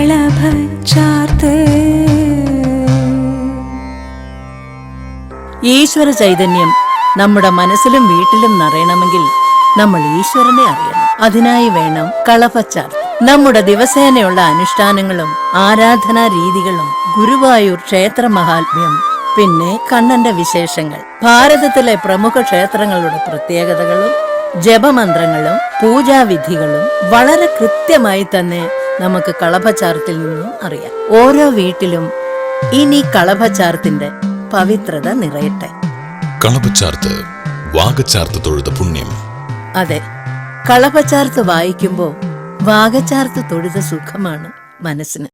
കളഭച്ചാർത്ത്. ഈശ്വര ചൈതന്യം നമ്മുടെ മനസ്സിലും വീട്ടിലും നിറയണമെങ്കിൽ നമ്മൾ ഈശ്വരനെ അറിയണം. അതിനായി വേണം കളഭച്ചാർത്ത്. നമ്മുടെ ദിവസേനയുള്ള അനുഷ്ഠാനങ്ങളും ആരാധനാ രീതികളും, ഗുരുവായൂർ ക്ഷേത്ര മഹാത്മ്യം, പിന്നെ കണ്ണന്റെ വിശേഷങ്ങൾ, ഭാരതത്തിലെ പ്രമുഖ ക്ഷേത്രങ്ങളുടെ പ്രത്യേകതകളും ജപമന്ത്രങ്ങളും പൂജാവിധികളും വളരെ കൃത്യമായി തന്നെ നമുക്ക് കളഭച്ചാർത്തിൽ നിന്നും അറിയാം. ഓരോ വീട്ടിലും ഇനി കളഭച്ചാർത്തിന്റെ പവിത്രത നിറയട്ടെ. കളഭച്ചാർത്ത്, വാഗച്ചാർത്ത് തൊഴുത പുണ്യം. അതെ, കളഭച്ചാർത്ത് വായിക്കുമ്പോ വാഗച്ചാർത്ത് തൊഴുത സുഖമാണ് മനസ്സിന്.